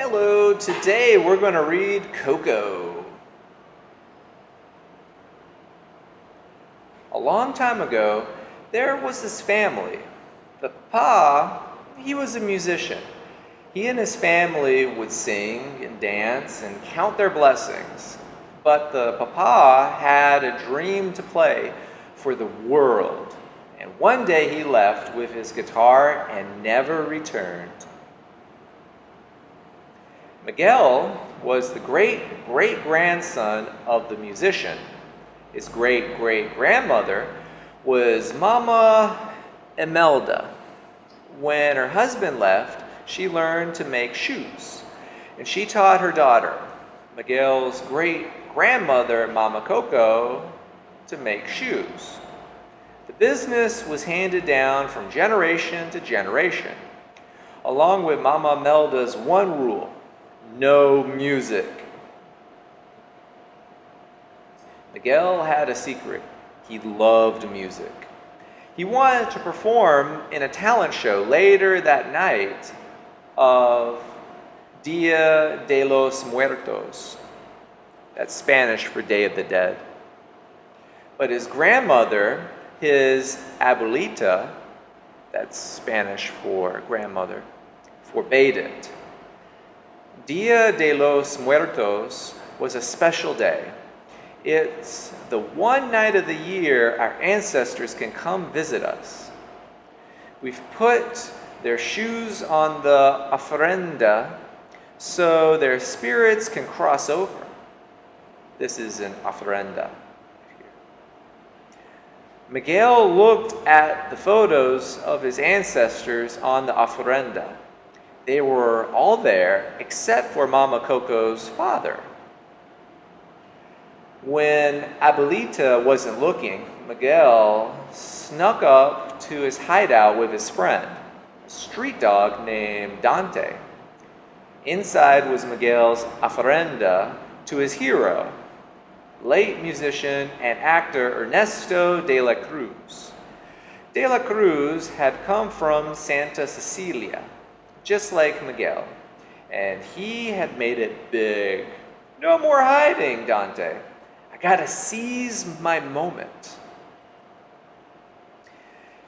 Hello, today we're going to read Coco. A long time ago, there was this family. The papa, he was a musician. He and his family would sing and dance and count their blessings. But the papa had a dream to play for the world. And one day he left with his guitar and never returned. Miguel was the great-great-grandson of the musician. His great-great-grandmother was Mama Imelda. When her husband left, she learned to make shoes, and she taught her daughter, Miguel's great-grandmother, Mama Coco, to make shoes. The business was handed down from generation to generation, along with Mama Imelda's one rule: no music. Miguel had a secret. He loved music. He wanted to perform in a talent show later that night of Dia de los Muertos. That's Spanish for Day of the Dead. But his grandmother, his abuelita, that's Spanish for grandmother, forbade it. Dia de los Muertos was a special day. It's the one night of the year our ancestors can come visit us. We've put their shoes on the ofrenda so their spirits can cross over. This is an ofrenda. Miguel looked at the photos of his ancestors on the ofrenda. They were all there except for Mama Coco's father. When Abuelita wasn't looking, Miguel snuck up to his hideout with his friend, a street dog named Dante. Inside was Miguel's ofrenda to his hero, late musician and actor Ernesto de la Cruz. De la Cruz had come from Santa Cecilia, just like Miguel, and he had made it big. No more hiding, Dante. I gotta seize my moment.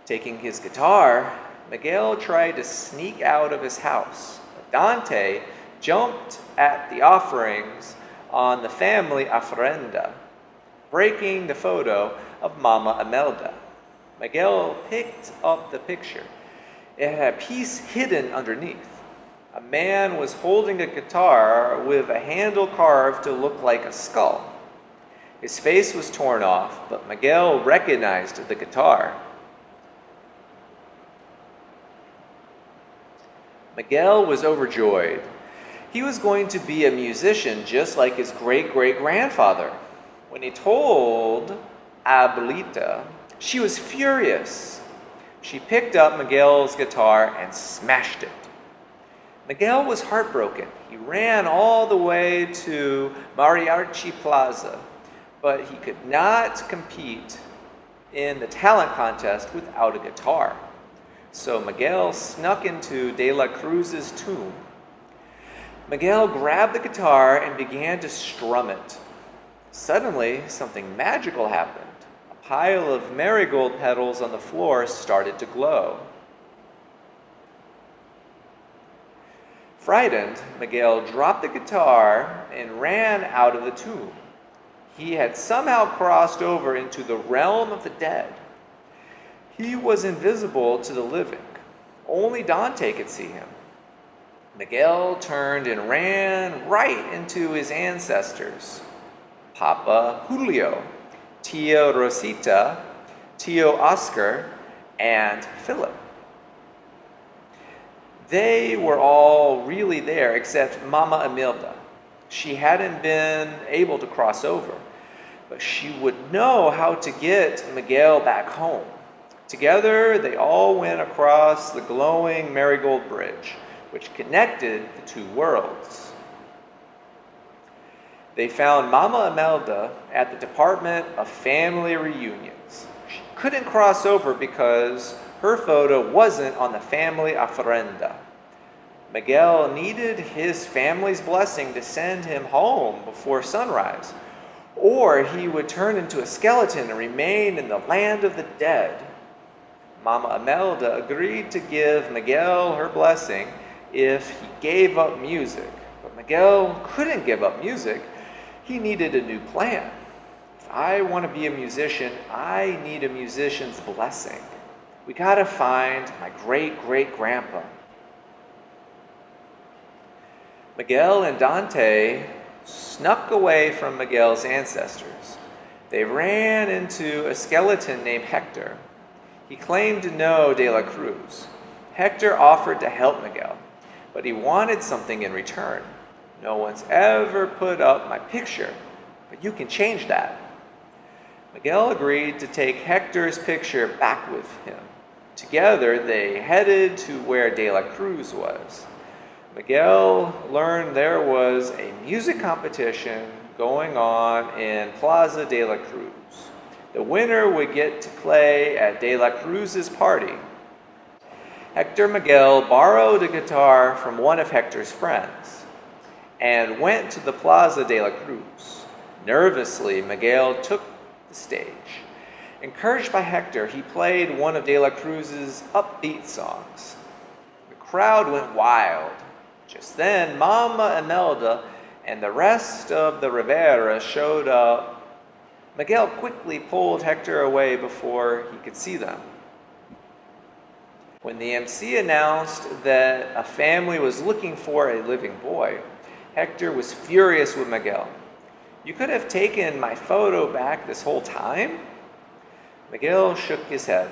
Taking his guitar, Miguel tried to sneak out of his house. But Dante jumped at the offerings on the family ofrenda, breaking the photo of Mama Imelda. Miguel picked up the picture. It had a piece hidden underneath. A man was holding a guitar with a handle carved to look like a skull. His face was torn off, but Miguel recognized the guitar. Miguel was overjoyed. He was going to be a musician just like his great-great-grandfather. When he told Abuelita, she was furious. She picked up Miguel's guitar and smashed it. Miguel was heartbroken. He ran all the way to Mariachi Plaza, but he could not compete in the talent contest without a guitar. So Miguel snuck into De la Cruz's tomb. Miguel grabbed the guitar and began to strum it. Suddenly, something magical happened. A pile of marigold petals on the floor started to glow. Frightened, Miguel dropped the guitar and ran out of the tomb. He had somehow crossed over into the realm of the dead. He was invisible to the living. Only Dante could see him. Miguel turned and ran right into his ancestors: Papa Julio, Tia Rosita, Tio Oscar, and Philip. They were all really there except Mama Imelda. She hadn't been able to cross over, but she would know how to get Miguel back home. Together, they all went across the glowing marigold bridge, which connected the two worlds. They found Mama Imelda at the Department of Family Reunions. She couldn't cross over because her photo wasn't on the family ofrenda. Miguel needed his family's blessing to send him home before sunrise, or he would turn into a skeleton and remain in the land of the dead. Mama Imelda agreed to give Miguel her blessing if he gave up music. But Miguel couldn't give up music. He needed a new plan. If I want to be a musician, I need a musician's blessing. We got to find my great-great-grandpa. Miguel and Dante snuck away from Miguel's ancestors. They ran into a skeleton named Hector. He claimed to know De la Cruz. Hector offered to help Miguel, but he wanted something in return. No one's ever put up my picture, but you can change that. Miguel agreed to take Hector's picture back with him. Together, they headed to where De la Cruz was. Miguel learned there was a music competition going on in Plaza de la Cruz. The winner would get to play at De la Cruz's party. Hector Miguel borrowed a guitar from one of Hector's friends and went to the Plaza de la Cruz. Nervously, Miguel took the stage. Encouraged by Hector, he played one of De la Cruz's upbeat songs. The crowd went wild. Just then, Mama Imelda and the rest of the Rivera showed up. Miguel quickly pulled Hector away before he could see them. When the MC announced that a family was looking for a living boy, Hector was furious with Miguel. "You could have taken my photo back this whole time?" Miguel shook his head.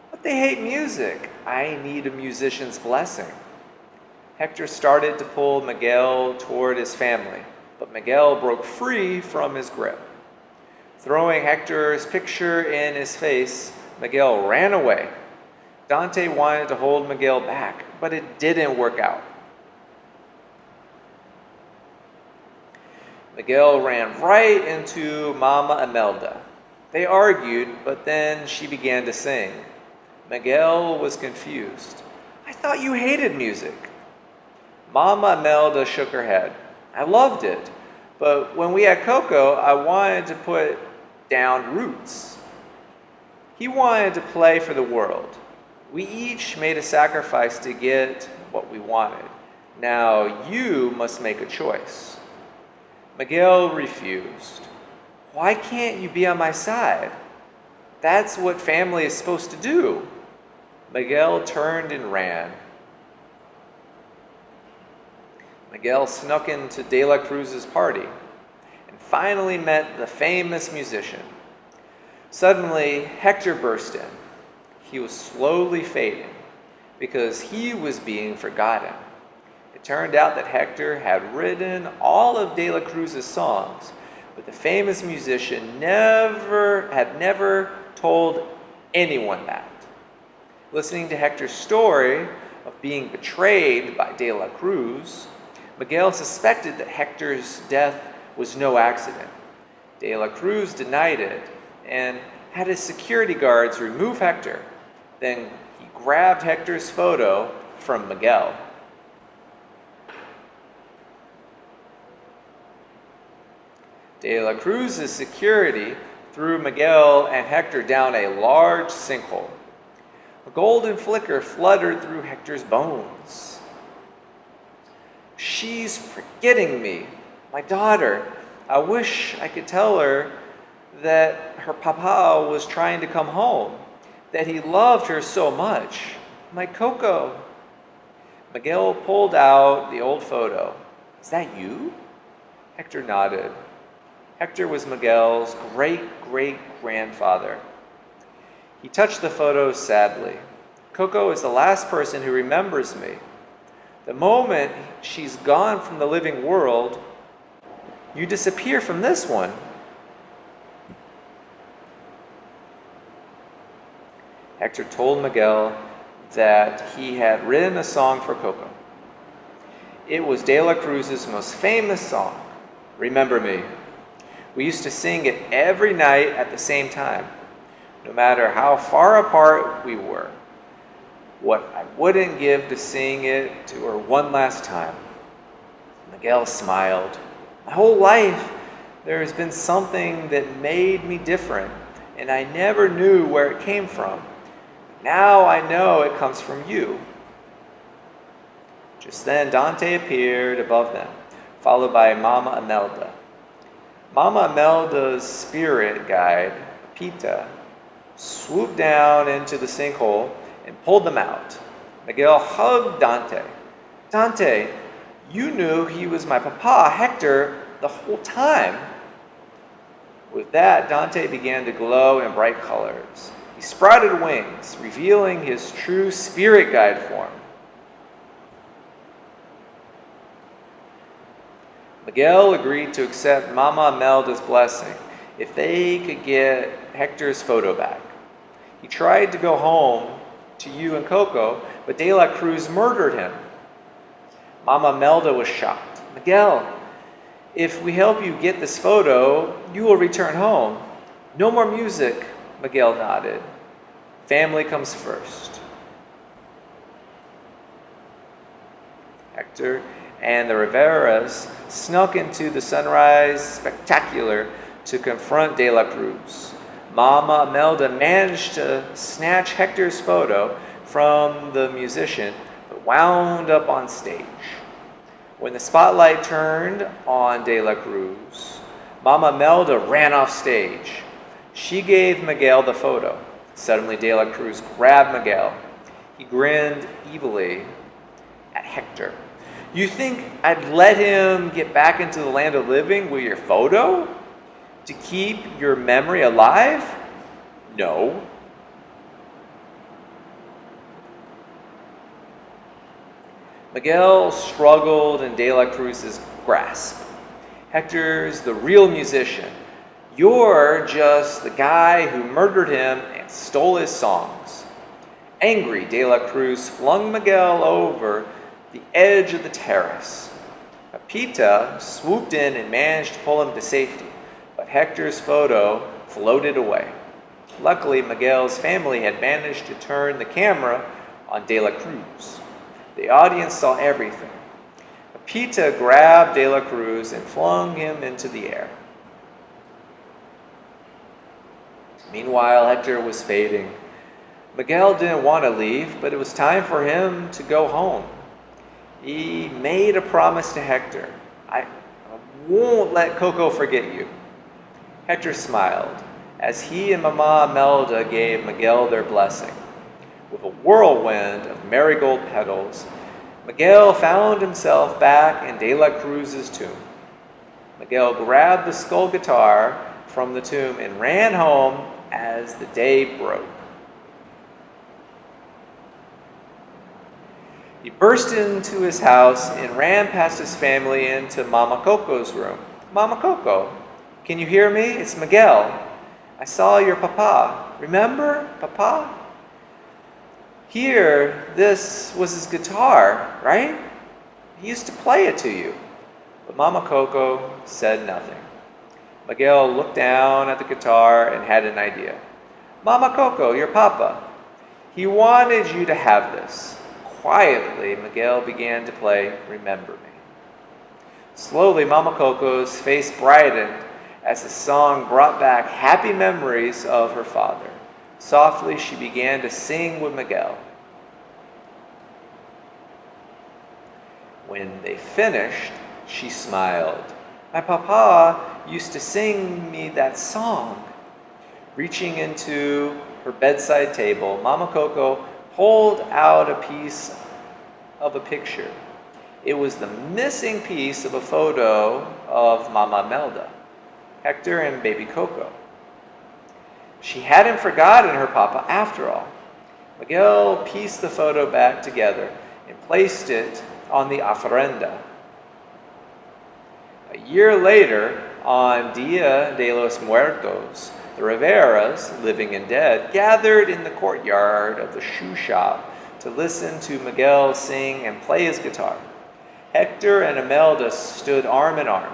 "But they hate music. I need a musician's blessing." Hector started to pull Miguel toward his family, but Miguel broke free from his grip. Throwing Hector's picture in his face, Miguel ran away. Dante wanted to hold Miguel back, but it didn't work out. Miguel ran right into Mama Imelda. They argued, but then she began to sing. Miguel was confused. "I thought you hated music." Mama Imelda shook her head. "I loved it, but when we had Coco, I wanted to put down roots. He wanted to play for the world. We each made a sacrifice to get what we wanted. Now you must make a choice." Miguel refused. "Why can't you be on my side? That's what family is supposed to do." Miguel turned and ran. Miguel snuck into De la Cruz's party and finally met the famous musician. Suddenly, Hector burst in. He was slowly fading because he was being forgotten. It turned out that Hector had written all of De la Cruz's songs, but the famous musician had never told anyone that. Listening to Hector's story of being betrayed by De la Cruz, Miguel suspected that Hector's death was no accident. De la Cruz denied it and had his security guards remove Hector. Then he grabbed Hector's photo from Miguel. De la Cruz's security threw Miguel and Hector down a large sinkhole. A golden flicker fluttered through Hector's bones. "She's forgetting me, my daughter. I wish I could tell her that her papa was trying to come home, that he loved her so much. My Coco." Miguel pulled out the old photo. "Is that you?" Hector nodded. Hector was Miguel's great-great-grandfather. He touched the photo sadly. "Coco is the last person who remembers me. The moment she's gone from the living world, you disappear from this one." Hector told Miguel that he had written a song for Coco. It was De la Cruz's most famous song, "Remember Me." We used to sing it every night at the same time, no matter how far apart we were. what I wouldn't give to seeing it to her one last time. Miguel smiled. My whole life, there has been something that made me different, and I never knew where it came from. Now I know it comes from you. Just then, Dante appeared above them, followed by Mama Imelda. Mama Imelda's spirit guide, Pita, swooped down into the sinkhole and pulled them out. Miguel hugged Dante. Dante, you knew he was my papa, Hector, the whole time. With that, Dante began to glow in bright colors. He sprouted wings, revealing his true spirit guide form. Miguel agreed to accept Mama Imelda's blessing if they could get Hector's photo back. He tried to go home to you and Coco, but De La Cruz murdered him. Mama Imelda was shocked. Miguel, if we help you get this photo, you will return home. No more music, Miguel nodded. Family comes first. Hector and the Riveras snuck into the sunrise spectacular to confront De La Cruz. Mama Imelda managed to snatch Hector's photo from the musician, but wound up on stage. When the spotlight turned on De La Cruz, Mama Imelda ran off stage. She gave Miguel the photo. Suddenly, De La Cruz grabbed Miguel. He grinned evilly at Hector. You think I'd let him get back into the land of living with your photo? To keep your memory alive? No. Miguel struggled in De La Cruz's grasp. Hector's the real musician. You're just the guy who murdered him and stole his songs. Angry, De La Cruz flung Miguel over the edge of the terrace. Pepita swooped in and managed to pull him to safety, but Hector's photo floated away. Luckily, Miguel's family had managed to turn the camera on De La Cruz. The audience saw everything. Pepita grabbed De La Cruz and flung him into the air. Meanwhile, Hector was fading. Miguel didn't want to leave, but it was time for him to go home. He made a promise to Hector. I won't let Coco forget you. Hector smiled as he and Mama Imelda gave Miguel their blessing. With a whirlwind of marigold petals, Miguel found himself back in De La Cruz's tomb. Miguel grabbed the skull guitar from the tomb and ran home as the day broke. He burst into his house and ran past his family into Mama Coco's room. Mama Coco, can you hear me? It's Miguel. I saw your papa. Remember, papa? Here, this was his guitar, right? He used to play it to you. But Mama Coco said nothing. Miguel looked down at the guitar and had an idea. Mama Coco, your papa. He wanted you to have this. Quietly, Miguel began to play Remember Me. Slowly, Mama Coco's face brightened as the song brought back happy memories of her father. Softly, she began to sing with Miguel. When they finished, she smiled. My papa used to sing me that song. Reaching into her bedside table, Mama Coco pulled out a piece of a picture. It was the missing piece of a photo of Mama Imelda, Hector and baby Coco. She hadn't forgotten her papa after all. Miguel pieced the photo back together and placed it on the ofrenda. A year later, on Dia de los Muertos, the Riveras, living and dead, gathered in the courtyard of the shoe shop to listen to Miguel sing and play his guitar. Hector and Imelda stood arm in arm.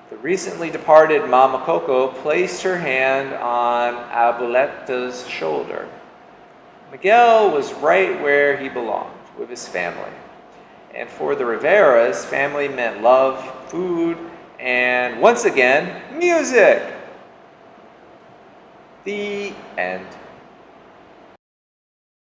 The recently departed Mama Coco placed her hand on Abuleta's shoulder. Miguel was right where he belonged, with his family. And for the Riveras, family meant love, food, and once again, music. The end.